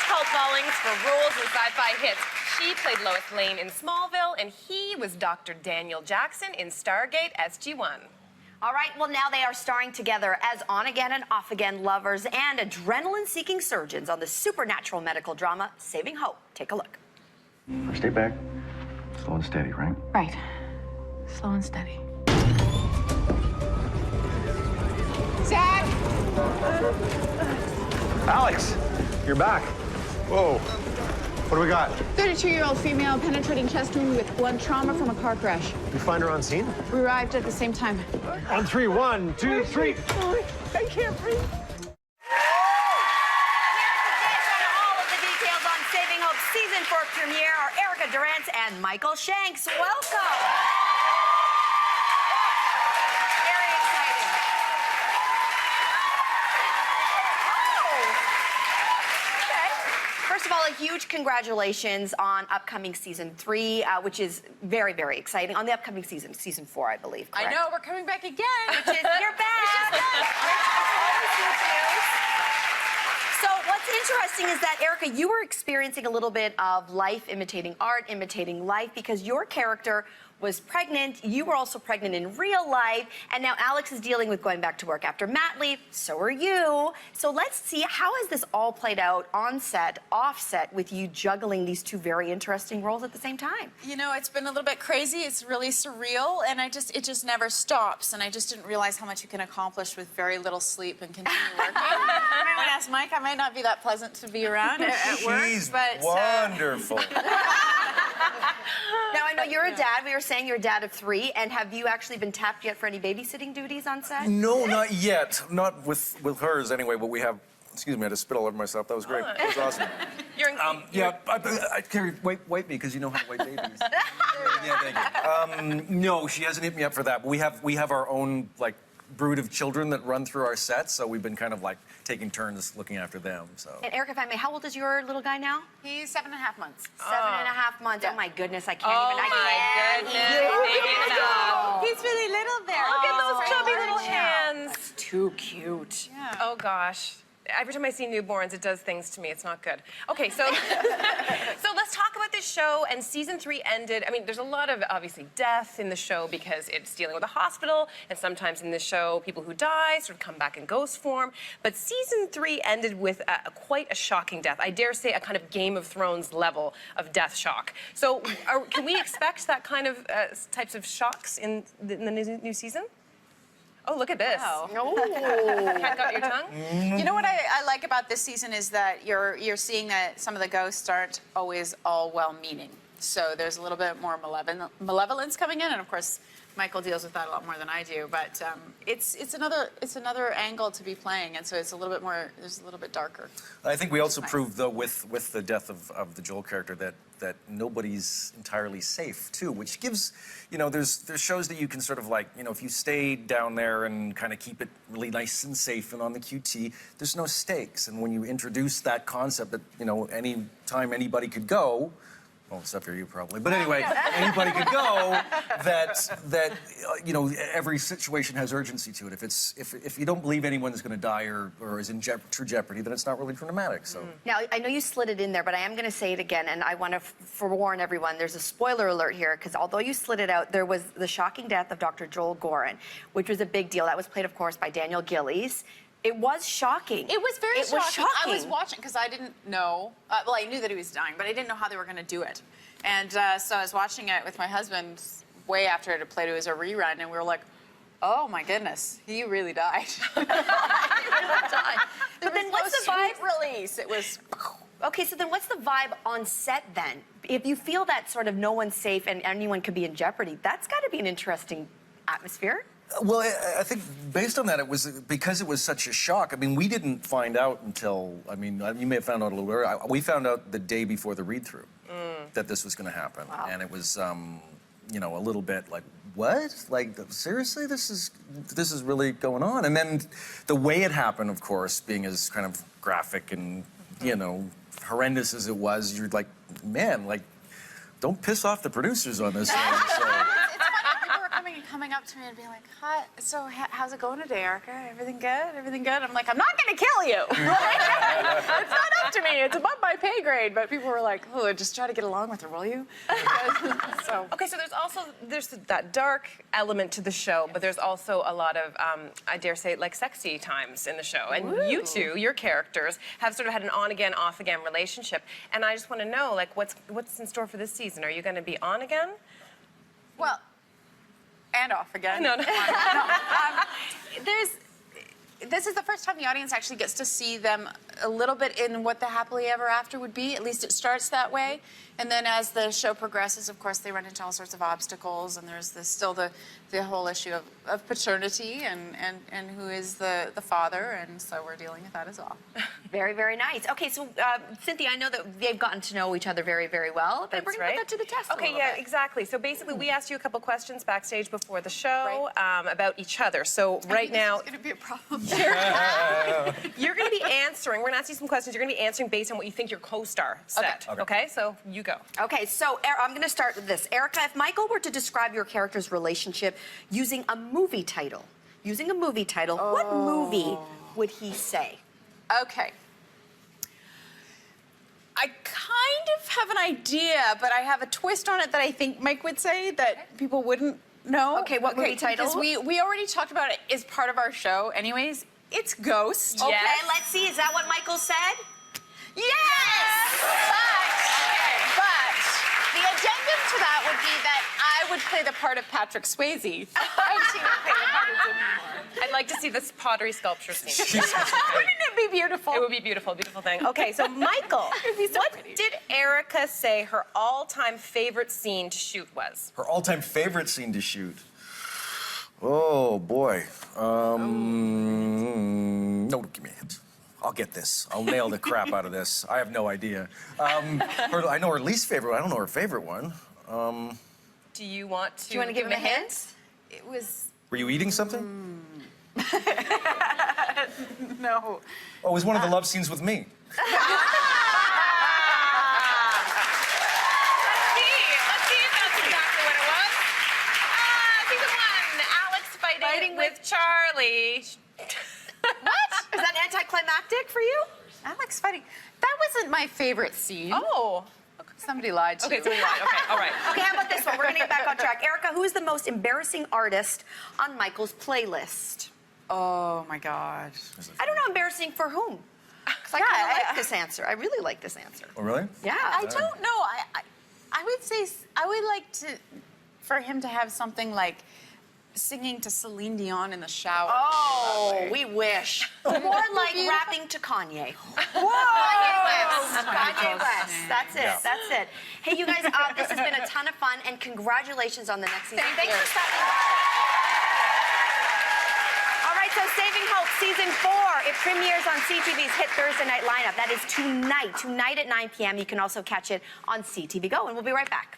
cult followings for roles in sci-fi hits. She played Lois Lane in Smallville, and he was Dr. Daniel Jackson in Stargate SG-1. All right, well, now they are starring together as on-again and off-again lovers and adrenaline-seeking surgeons on the supernatural medical drama Saving Hope. Take a look. Stay back. Slow and steady, right? Right. Slow and steady. Zach! Alex, you're back. Whoa. What do we got? 32-year-old female penetrating chest wound with blood trauma from a car crash. You find her on scene? We arrived at the same time. On three. 1, 2, 3. I can't breathe. All of the details on Saving Hope Season 4 premiere are Erica Durance and Michael Shanks. Welcome. Very exciting. First of all, a huge congratulations on upcoming Season 3, which is very, very exciting. On the upcoming season, Season 4, I believe, correct? I know, we're coming back again. Which is, you're back. So what's interesting is that, Erica, you were experiencing a little bit of life imitating art, imitating life, because your character was pregnant. You were also pregnant in real life, and now Alex is dealing with going back to work after mat leave. So are you. So let's see, how has this all played out on set, off set, with you juggling these two very interesting roles at the same time? You know, it's been a little bit crazy. It's really surreal, and it just never stops. And I just didn't realize how much you can accomplish with very little sleep and continue working. I might want to ask Mike. I might not be that pleasant to be around at work, She's but wonderful. Now, I know you're a dad. We were saying you're a dad of 3, and have you actually been tapped yet for any babysitting duties on set? No, not yet. Not with hers anyway, but we have, excuse me, I had to spit all over myself. That was great. That was awesome. Yeah, Carrie, wipe me, because you know how to wipe babies. Yeah, thank you. No, she hasn't hit me up for that, but we have our own, like, brood of children that run through our sets, so we've been kind of like taking turns looking after them. So. And Erica, if I may, how old is your little guy now? he's 7.5 months. 7.5 months. Yeah. Oh my goodness, I can't Oh even. my goodness. He's really little there. Look at those Oh, chubby little yeah. hands. Too cute. Yeah. Oh gosh. Every time I see newborns, it does things to me. It's not good. Okay, so so let's talk about this show. And Season 3 ended. I mean, there's a lot of obviously death in the show because it's dealing with a hospital, and sometimes in the show, people who die sort of come back in ghost form. But Season 3 ended with quite a shocking death. I dare say a kind of Game of Thrones level of death shock. So, can we expect that kind of types of shocks in the new season? Oh, look at this. Wow. Cat got your tongue? You know what I like about this season is that you're seeing that some of the ghosts aren't always all well-meaning. So there's a little bit more malevolence coming in, and of course, Michael deals with that a lot more than I do. But it's another angle to be playing, and so it's a little bit more. It's a little bit darker. I think we also proved, though, with the death of the Joel character that nobody's entirely safe too, which gives, you know, there's shows that you can sort of like, you know, if you stay down there and kind of keep it really nice and safe and on the QT, there's no stakes. And when you introduce that concept that, you know, any time anybody could go. Well, except for you, probably. But anyway, anybody could go. That you know, every situation has urgency to it. If you don't believe anyone's going to die or is in true jeopardy, then it's not really dramatic. So Now, I know you slid it in there, but I am going to say it again, and I want to forewarn everyone. There's a spoiler alert here, because although you slid it out, there was the shocking death of Dr. Joel Gorin, which was a big deal. That was played, of course, by Daniel Gillies. It was shocking. It was very shocking. I was shocking. watching because I didn't know. Well, I knew that he was dying, but I didn't know how they were going to do it. And so I was watching it with my husband way after it had played. It was a rerun, and we were like, "Oh my goodness, he really died." He really died. But then what's the vibe release? It was. Okay, so then what's the vibe on set then? If you feel that sort of no one's safe and anyone could be in jeopardy, that's got to be an interesting atmosphere. Well, I think based on that, it was because it was such a shock. I mean, we didn't find out until, I mean, you may have found out a little earlier. We found out the day before the read-through that this was going to happen. Wow. And it was, you know, a little bit like, what? Like, seriously? This is really going on? And then the way it happened, of course, being as kind of graphic and, you know, horrendous as it was, you're like, man, like, don't piss off the producers on this thing. So. coming up to me and being like, "Hi, so how's it going today, Erica? Everything good? Everything good?" I'm like, "I'm not gonna kill you. It's not up to me. It's above my pay grade." But people were like, "Oh, just try to get along with her, will you?" So. Okay, so there's that dark element to the show, but there's also a lot of, I dare say, like sexy times in the show. And you two, your characters, have sort of had an on-again, off-again relationship. And I just want to know, like, what's in store for this season? Are you going to be on again? Well, and off again. No. This is the first time the audience actually gets to see them a little bit in what the happily ever after would be. At least it starts that way. And then as the show progresses, of course, they run into all sorts of obstacles, and there's still the whole issue of paternity and who is the father, and so we're dealing with that as well. Very, very nice. Okay, so Cynthia, I know that they've gotten to know each other very, very well. But we're going to put that to the test. Okay, yeah, exactly. So basically, we asked you a couple questions backstage before the show about each other. So right now, It's going to be a problem. you're going to be answering. We're going to ask you some questions. You're going to be answering based on what you think your co-star said. Okay, so you go. Okay, so I'm going to start with this. Erica, if Michael were to describe your character's relationship using a movie title, what movie would he say? Okay. I kind of have an idea, but I have a twist on it that I think Mike would say that people wouldn't know. Okay, what movie title? Because we already talked about it as part of our show anyways. It's Ghost. Okay, Yes. let's see. Is that what Michael said? Yes! But the addendum to that would be that I would play the part of Patrick Swayze. And she would play the part of Demi Moore. I'd like to see this pottery sculpture scene. Wouldn't it be beautiful? It would be beautiful, beautiful thing. Okay, so Michael, what did Erica say her all-time favorite scene to shoot was? Her all-time favorite scene to shoot. Oh boy. No, give me a hint. I'll get this. I'll nail the crap out of this. I have no idea. I know her least favorite one. I don't know her favorite one. Do you want to? Do you want to give him a hint? It was... Were you eating something? No. Oh, it was one of the love scenes with me. Let's see if that's exactly what it was. Season 1, Alex fighting with Charlie. What? Is that anticlimactic for you? Alex fighting. That wasn't my favorite scene. Oh. Somebody lied to Okay, you. so we lied. Okay, all right. Okay, how about this one? We're going to get back on track. Erica, who is the most embarrassing artist on Michael's playlist? Oh, my God. I don't know, embarrassing for whom? 'Cause I kind of like this answer. I really like this answer. Oh, really? Yeah. I don't know. I would say I would like for him to have something like singing to Celine Dion in the shower. Oh, we wish. More like rapping to Kanye. Whoa! Kanye West. That's it. Yeah. That's it. Hey, you guys, this has been a ton of fun, and congratulations on the next season. Thank you. for stopping by. All right, so Saving Hope Season 4. It premieres on CTV's hit Thursday night lineup. That is tonight at 9 p.m. You can also catch it on CTV Go, and we'll be right back.